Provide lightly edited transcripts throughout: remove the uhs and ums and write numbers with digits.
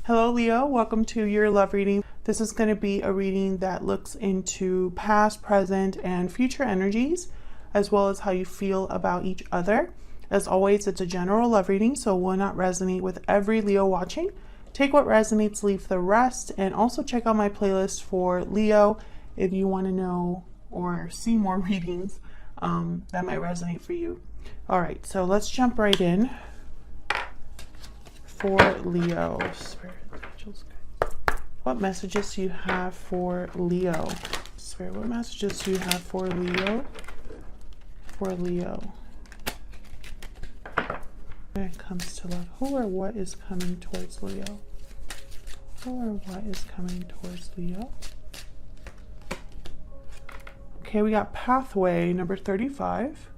Hello Leo, welcome to your love reading. This is going to be a reading that looks into past, present, and future energies, as well as how you feel about each other. As always, it's a general love reading, so it will not resonate with every Leo watching. Take what resonates, leave the rest, and also check out my playlist for Leo if you want to know or see more readings that might resonate for you. All right, so let's jump right in. For Leo, Spirit, angels, what messages do you have for Leo? Spirit, what messages do you have for Leo? For Leo. When it comes to love, who or what is coming towards Leo? Who or what is coming towards Leo? Okay, we got pathway number 35.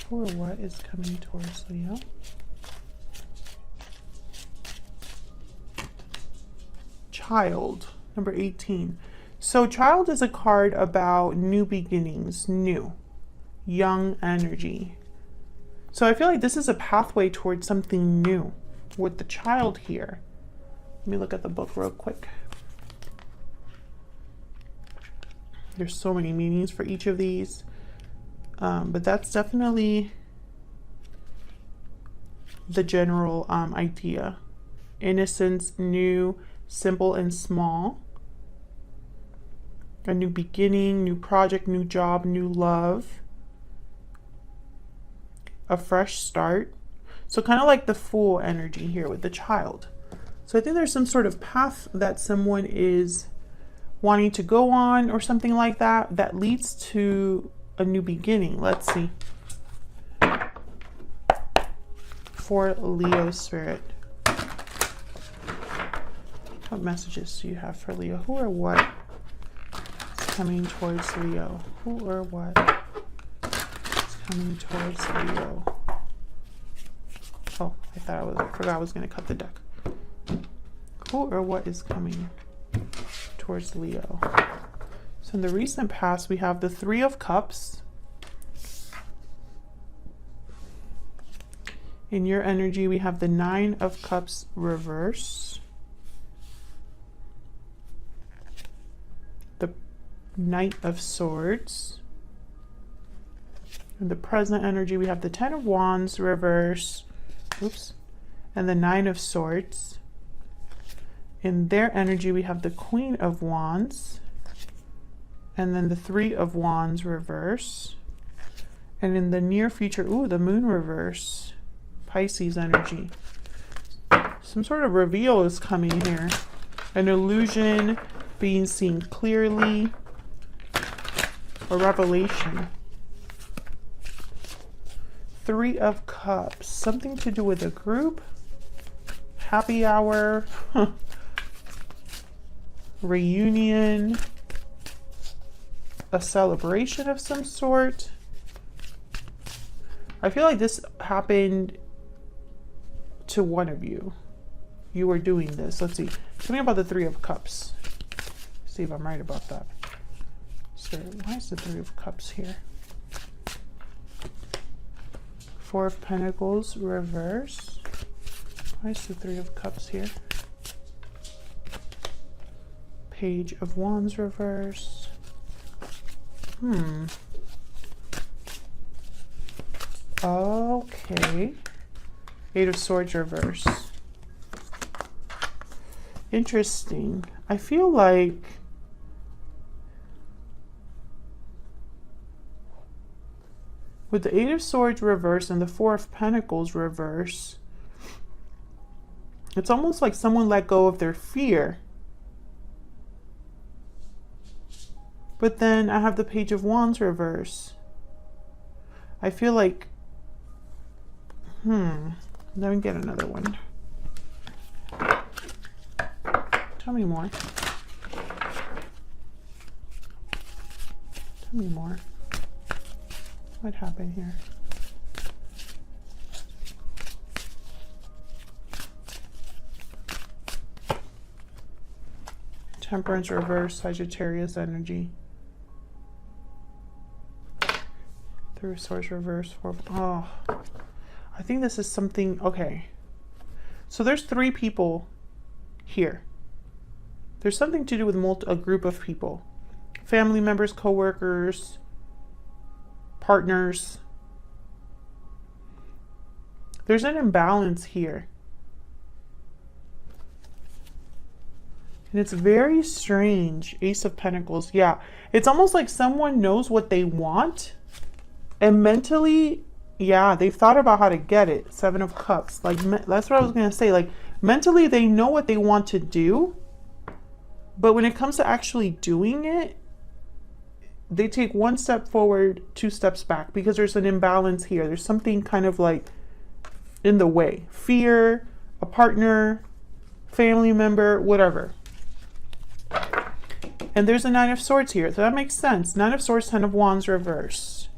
Who or what is coming towards Leo? Child, number 18. So child is a card about new beginnings, new, young energy. So I feel like this is a pathway towards something new with the child here. Let me look at the book real quick. There's so many meanings for each of these. But that's definitely the general idea. Innocence, new, simple and small. A new beginning, new project, new job, new love. A fresh start. So kind of like the Fool energy here with the child. So I think there's some sort of path that someone is wanting to go on or something like that that leads to a new beginning. Let's see. For Leo spirit, what messages do you have for Leo? Who or what is coming towards Leo? Who or what is coming towards Leo? Oh, I forgot I was going to cut the deck. Who or what is coming towards Leo? So in the recent past, we have the Three of Cups. In your energy, we have the Nine of Cups reverse. The Knight of Swords. In the present energy, we have the Ten of Wands reverse. Oops. And the Nine of Swords. In their energy, we have the Queen of Wands. And then the Three of Wands reverse. And in the near future, the Moon reverse. Pisces energy. Some sort of reveal is coming here. An illusion being seen clearly. A revelation. Three of Cups. Something to do with a group. Happy hour. Reunion. A celebration of some sort. I feel like this happened to one of you. You were doing this. Let's see. Tell me about the Three of Cups. See if I'm right about that. So why is the Three of Cups here? Four of Pentacles reverse. Why is the Three of Cups here? Page of Wands reverse. Okay. Eight of Swords reverse. Interesting. I feel like with the Eight of Swords reverse and the Four of Pentacles reverse, it's almost like someone let go of their fear. But then I have the Page of Wands reverse. I feel like, let me get another one. Tell me more. Tell me more. What happened here? Temperance reverse, Sagittarius energy. Three of Swords reverse. Oh, I think this is something. Okay, so there's three people here. There's something to do with a group of people, family members, co-workers, partners. There's an imbalance here. And it's very strange. Ace of Pentacles. Yeah, it's almost like someone knows what they want, and mentally, yeah, they've thought about how to get it. Seven of Cups. Like, that's what I was going to say. Like, mentally, they know what they want to do, but when it comes to actually doing it, they take one step forward, two steps back, because there's an imbalance here. There's something kind of like in the way. Fear, a partner, family member, whatever. And there's a Nine of Swords here, so that makes sense. Nine of Swords, Ten of Wands reverse.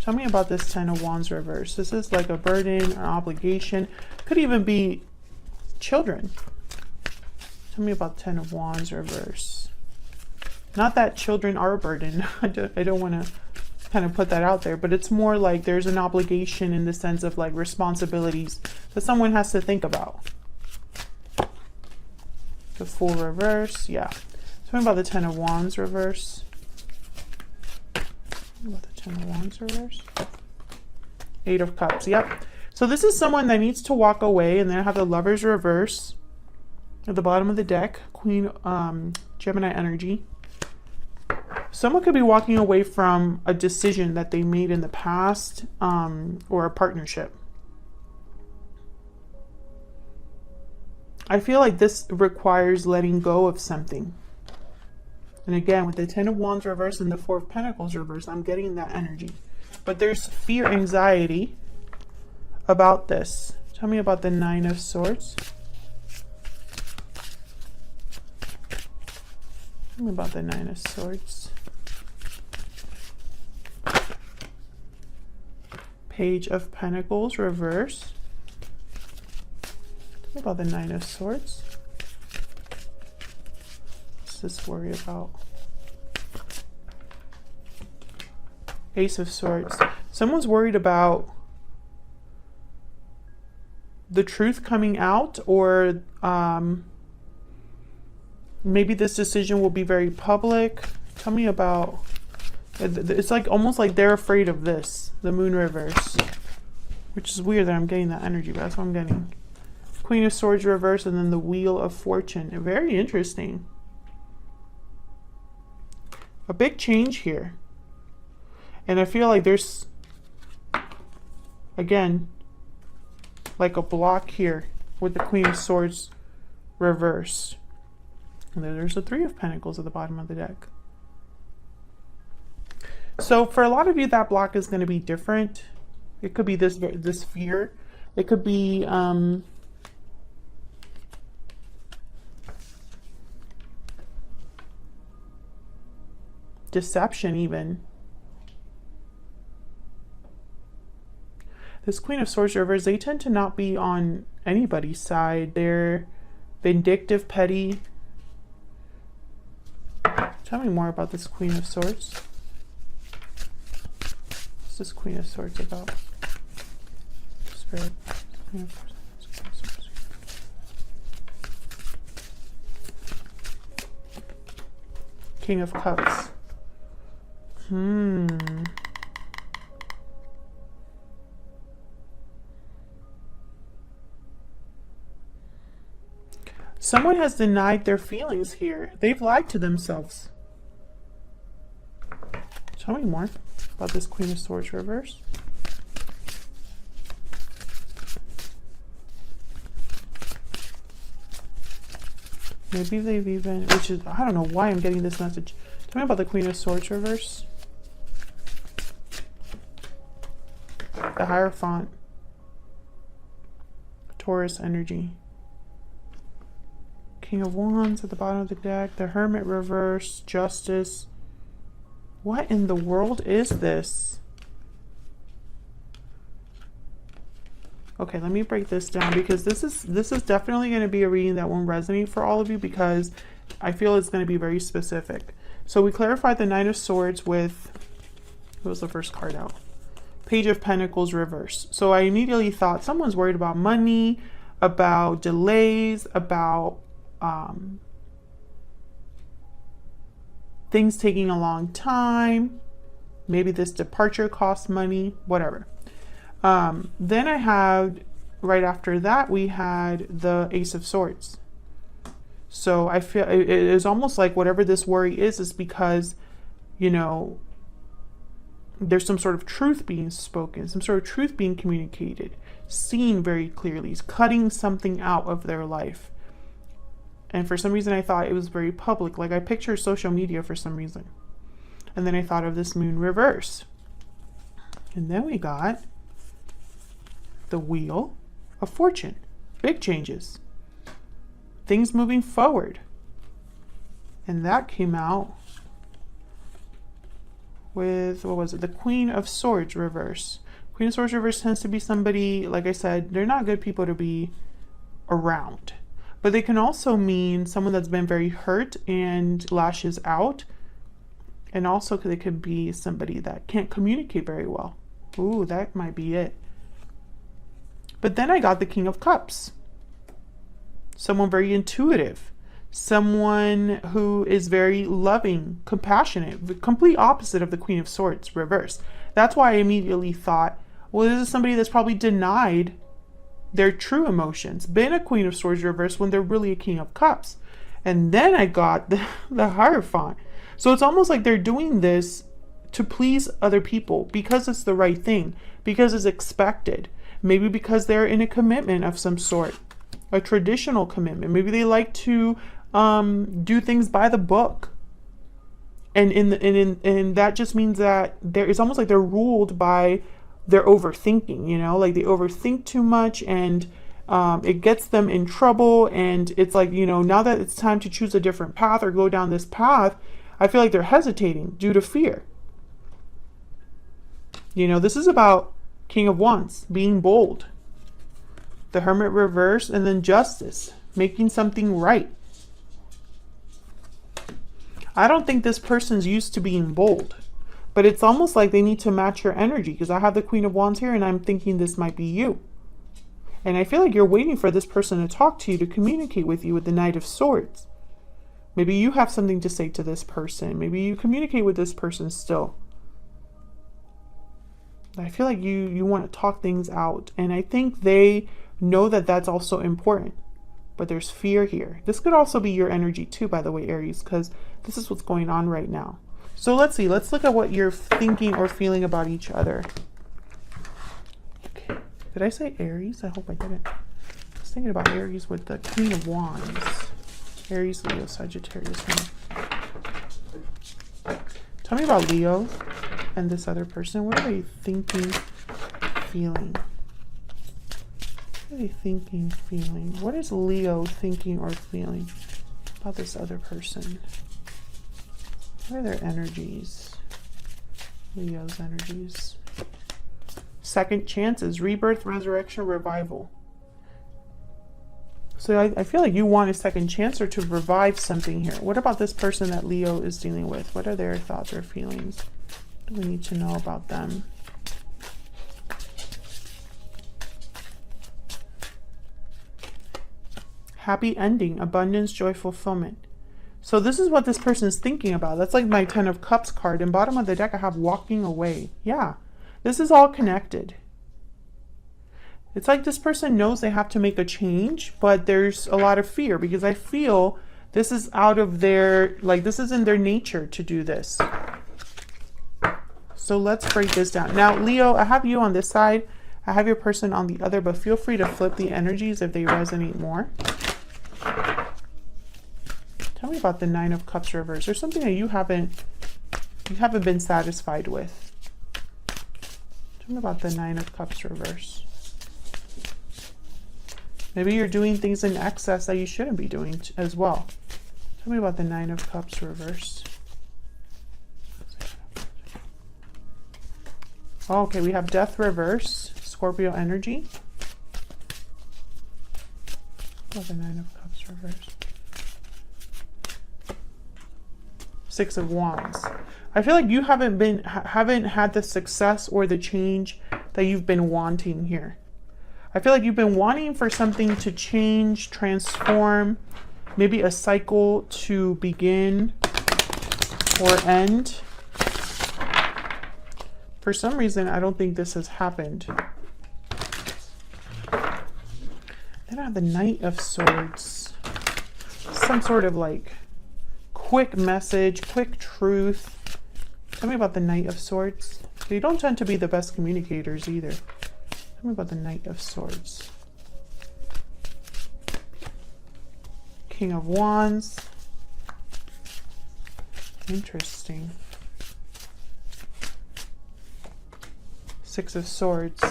Tell me about this Ten of Wands reverse. This is like a burden, an obligation. Could even be children. Tell me about Ten of Wands reverse. Not that children are a burden. I don't want to kind of put that out there, but it's more like there's an obligation in the sense of like responsibilities that someone has to think about. The Fool reverse, yeah. Tell me about the Ten of Wands reverse. About the Ten of Wands reverse. Eight of Cups, yep. So this is someone that needs to walk away, and then I have the Lovers reverse at the bottom of the deck. Queen, Gemini energy. Someone could be walking away from a decision that they made in the past, or a partnership. I feel like this requires letting go of something. And again, with the Ten of Wands reverse and the Four of Pentacles reverse, I'm getting that energy. But there's fear, anxiety about this. Tell me about the Nine of Swords. Tell me about the Nine of Swords. Page of Pentacles reverse. Tell me about the Nine of Swords. What's this worry about? Ace of Swords. Someone's worried about the truth coming out, or maybe this decision will be very public. Tell me about, it's like almost like they're afraid of this, the Moon reverse, which is weird that I'm getting that energy, but that's what I'm getting. Queen of Swords reverse, and then the Wheel of Fortune. Very interesting. A big change here. And I feel like there's, again, like a block here with the Queen of Swords reverse. And then there's the Three of Pentacles at the bottom of the deck. So for a lot of you, that block is going to be different. It could be this fear. It could be deception even. This Queen of Swords reverse, they tend to not be on anybody's side. They're vindictive, petty. Tell me more about this Queen of Swords. What's this Queen of Swords about? Spirit. Queen of Swords. King of Cups. Someone has denied their feelings here. They've lied to themselves. Tell me more about this Queen of Swords reverse. Maybe they've even, which is, I don't know why I'm getting this message. Tell me about the Queen of Swords reverse. The Hierophant. Taurus energy. King of Wands at the bottom of the deck. The Hermit reverse. Justice. What in the world is this? Okay, let me break this down, because this is definitely going to be a reading that won't resonate for all of you, because I feel it's going to be very specific. So we clarified the Nine of Swords with, what was the first card out? Page of Pentacles reverse. So I immediately thought someone's worried about money, about delays, about things taking a long time. Maybe this departure costs money, whatever. Then I had, right after that, we had the Ace of Swords. So I feel it is almost like whatever this worry is because, you know, there's some sort of truth being spoken, some sort of truth being communicated, seen very clearly, cutting something out of their life. And for some reason, I thought it was very public. Like I picture social media for some reason. And then I thought of this moon reverse. And then we got the Wheel of Fortune. Big changes. Things moving forward. And that came out with, what was it? The Queen of Swords reverse. Queen of Swords reverse tends to be somebody, like I said, they're not good people to be around. But they can also mean someone that's been very hurt and lashes out. And also they could be somebody that can't communicate very well. Ooh, that might be it. But then I got the King of Cups. Someone very intuitive. Someone who is very loving, compassionate, the complete opposite of the Queen of Swords reverse. That's why I immediately thought, well, this is somebody that's probably denied their true emotions, been a Queen of Swords reverse when they're really a King of Cups. And then I got the Hierophant. So it's almost like they're doing this to please other people because it's the right thing, because it's expected, maybe because they're in a commitment of some sort, a traditional commitment. Maybe they like to do things by the book. And that just means that it's almost like they're ruled by their overthinking, you know, like they overthink too much and it gets them in trouble. And it's like, you know, now that it's time to choose a different path or go down this path, I feel like they're hesitating due to fear. You know, this is about King of Wands, being bold. The Hermit reverse, and then Justice, making something right. I don't think this person's used to being bold, but it's almost like they need to match your energy because I have the Queen of Wands here and I'm thinking this might be you. And I feel like you're waiting for this person to talk to you, to communicate with you with the Knight of Swords. Maybe you have something to say to this person. Maybe you communicate with this person still. I feel like you want to talk things out. And I think they know that that's also important. But there's fear here. This could also be your energy too, by the way, Aries, because this is what's going on right now. So let's see. Let's look at what you're thinking or feeling about each other. Okay. Did I say Aries? I hope I didn't. I was thinking about Aries with the Queen of Wands. Aries, Leo, Sagittarius. Tell me about Leo and this other person. What are they thinking, feeling? What are they thinking, feeling? What is Leo thinking or feeling about this other person? What are their energies? Leo's energies. Second chances, rebirth, resurrection, revival. So I feel like you want a second chance or to revive something here. What about this person that Leo is dealing with? What are their thoughts or feelings? What do we need to know about them? Happy ending, abundance, joy, fulfillment. So this is what this person is thinking about. That's like my 10 of Cups card. And bottom of the deck, I have walking away. Yeah, this is all connected. It's like this person knows they have to make a change, but there's a lot of fear because I feel this is out of their, like this is in their nature to do this. So let's break this down. Now, Leo, I have you on this side. I have your person on the other, but feel free to flip the energies if they resonate more. Tell me about the 9 of Cups reverse. There's something that you haven't been satisfied with. Tell me about the 9 of Cups reverse. Maybe you're doing things in excess that you shouldn't be doing as well. Tell me about the 9 of Cups reverse. Oh, okay, we have Death reverse, Scorpio energy. Oh, the 9 of Cups reverse. 6 of Wands. I feel like you haven't had the success or the change that you've been wanting here. I feel like you've been wanting for something to change, transform, maybe a cycle to begin or end. For some reason, I don't think this has happened. Then I have the Knight of Swords. Some sort of like quick message, quick truth. Tell me about the Knight of Swords. They don't tend to be the best communicators either. Tell me about the Knight of Swords. King of Wands. Interesting. Six of Swords.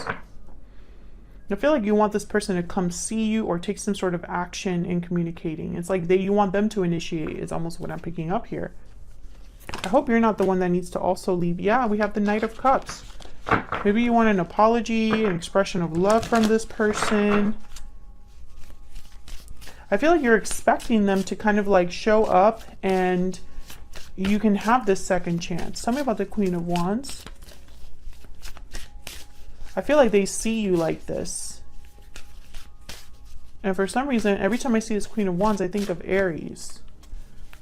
I feel like you want this person to come see you or take some sort of action in communicating. It's like you want them to initiate. It's almost what I'm picking up here. I hope you're not the one that needs to also leave. Yeah, we have the Knight of Cups. Maybe you want an apology, an expression of love from this person. I feel like you're expecting them to kind of like show up and you can have this second chance. Tell me about the Queen of Wands. I feel like they see you like this. And for some reason, every time I see this Queen of Wands, I think of Aries.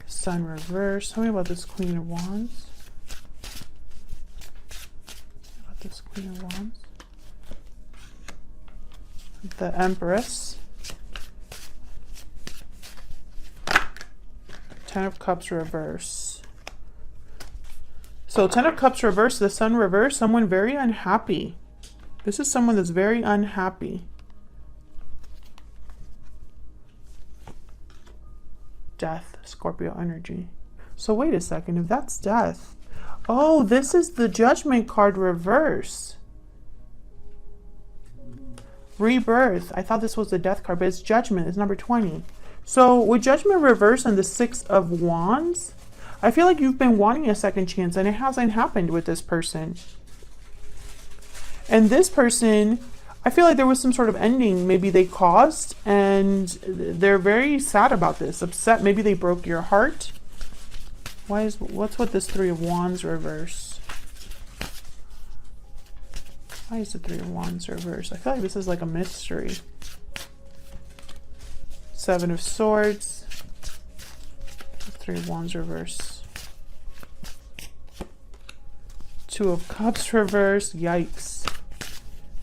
Sun reverse. Tell me about this Queen of Wands. About this Queen of Wands. The Empress. Ten of Cups reverse. So 10 of Cups reverse, the Sun reverse, someone very unhappy. This is someone that's very unhappy. Death, Scorpio energy. So wait a second, if that's death. Oh, this is the Judgment card reverse. Rebirth. I thought this was the Death card, but it's Judgment. It's number 20. So with Judgment reverse and the Six of Wands, I feel like you've been wanting a second chance and it hasn't happened with this person. And this person, I feel like there was some sort of ending maybe they caused and they're very sad about this, upset. Maybe they broke your heart. What's with this Three of Wands reverse? Why is the Three of Wands reverse? I feel like this is like a mystery. Seven of Swords. Three of Wands reverse. Two of Cups reverse. Yikes.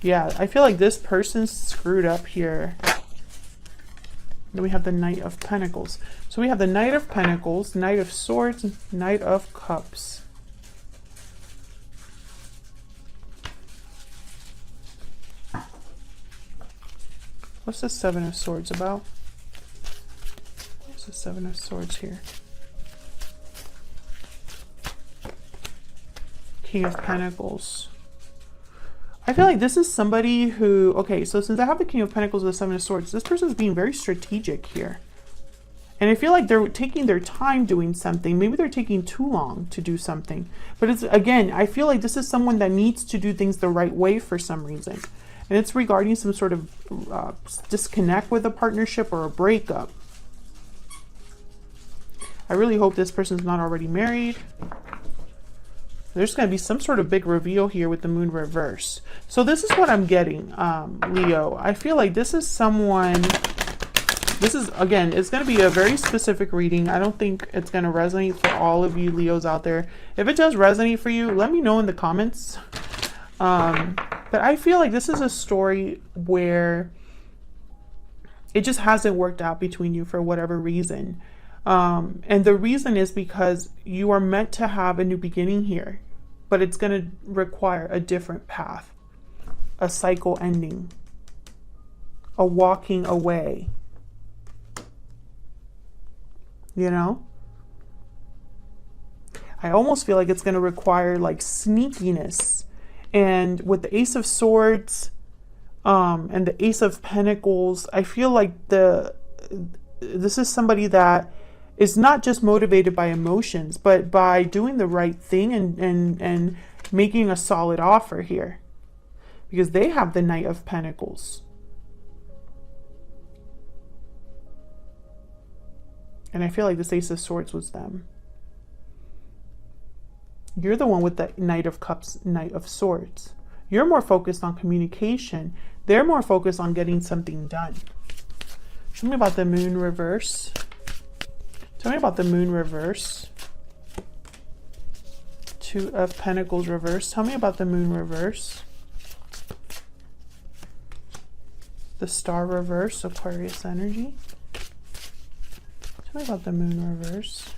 Yeah, I feel like this person's screwed up here. Then we have the Knight of Pentacles. So we have the Knight of Pentacles, Knight of Swords, Knight of Cups. What's the Seven of Swords about? What's the Seven of Swords here? King of Pentacles. I feel like this is somebody who, okay, so since I have the King of Pentacles with the Seven of Swords, this person is being very strategic here. And I feel like they're taking their time doing something. Maybe they're taking too long to do something. But it's, again, I feel like this is someone that needs to do things the right way for some reason. And it's regarding some sort of disconnect with a partnership or a breakup. I really hope this person's not already married. There's going to be some sort of big reveal here with the Moon reverse. So this is what I'm getting, Leo. I feel like this is someone, this is, again, it's going to be a very specific reading. I don't think it's going to resonate for all of you Leos out there. If it does resonate for you, let me know in the comments. But I feel like this is a story where it just hasn't worked out between you for whatever reason. And the reason is because you are meant to have a new beginning here, but it's going to require a different path, a cycle ending, a walking away, you know? I almost feel like it's going to require like sneakiness. And with the Ace of Swords, and the Ace of Pentacles, I feel like this is somebody that is not just motivated by emotions, but by doing the right thing and making a solid offer here. Because they have the Knight of Pentacles. And I feel like this Ace of Swords was them. You're the one with the Knight of Cups, Knight of Swords. You're more focused on communication. They're more focused on getting something done. Tell me about the Moon reverse. Tell me about the Moon reverse. Two of Pentacles reverse. Tell me about the Moon reverse. The Star reverse, Aquarius energy. Tell me about the Moon reverse.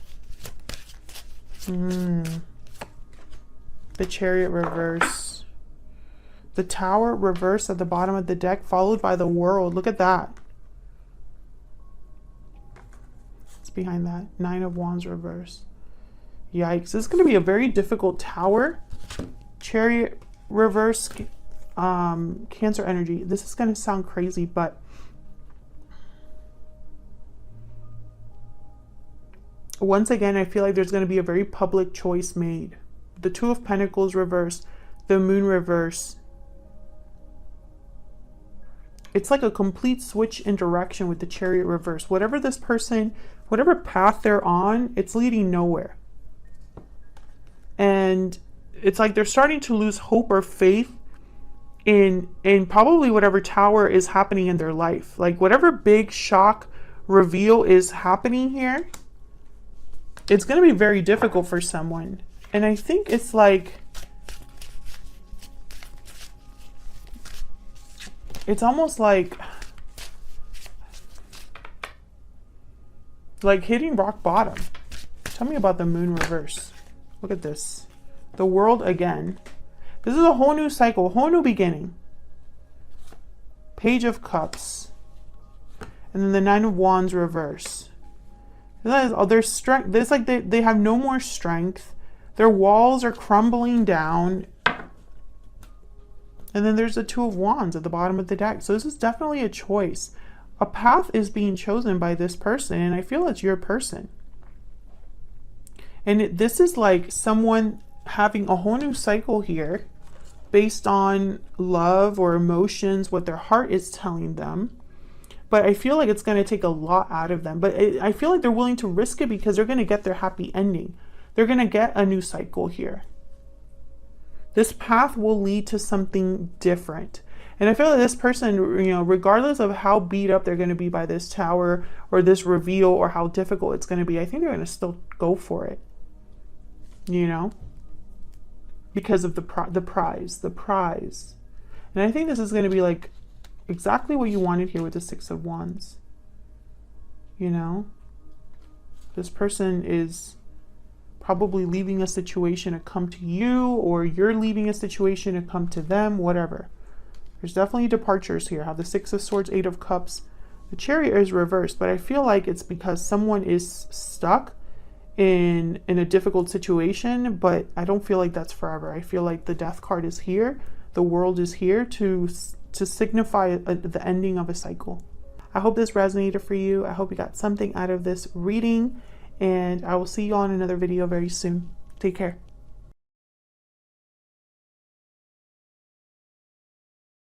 The Chariot reverse. The Tower reverse at the bottom of the deck, followed by the World. Look at that. What's behind that? Nine of Wands reverse. Yikes. This is going to be a very difficult Tower. Chariot reverse, Cancer energy. This is going to sound crazy, but once again, I feel like there's going to be a very public choice made. The Two of Pentacles reverse, the Moon reverse. It's like a complete switch in direction with the Chariot reverse. Whatever this person, whatever path they're on, it's leading nowhere. And it's like they're starting to lose hope or faith in probably whatever Tower is happening in their life. Like whatever big shock reveal is happening here, it's going to be very difficult for someone. And I think it's like, it's almost like hitting rock bottom. Tell me about the Moon reverse. Look at this. The World again. This is a whole new cycle, a whole new beginning. Page of Cups. And then the Nine of Wands reverse. Their strength, it's like they have no more strength. Their walls are crumbling down. And then there's the Two of Wands at the bottom of the deck. So this is definitely a choice. A path is being chosen by this person, and I feel it's your person. And this is like someone having a whole new cycle here based on love or emotions, what their heart is telling them. But I feel like it's going to take a lot out of them. But I feel like they're willing to risk it because they're going to get their happy ending. They're going to get a new cycle here. This path will lead to something different. And I feel like this person, regardless of how beat up they're going to be by this Tower or this reveal or how difficult it's going to be, I think they're going to still go for it. Because of the prize. And I think this is going to be like exactly what you wanted here with the Six of Wands. This person is probably leaving a situation to come to you, or you're leaving a situation to come to them, whatever. There's definitely departures here. Have the Six of Swords, Eight of Cups. The Chariot is reversed, but I feel like it's because someone is stuck in a difficult situation, but I don't feel like that's forever. I feel like the Death card is here. The World is here to signify the ending of a cycle. I hope this resonated for you. I hope you got something out of this reading, and I will see you on another video very soon. Take care.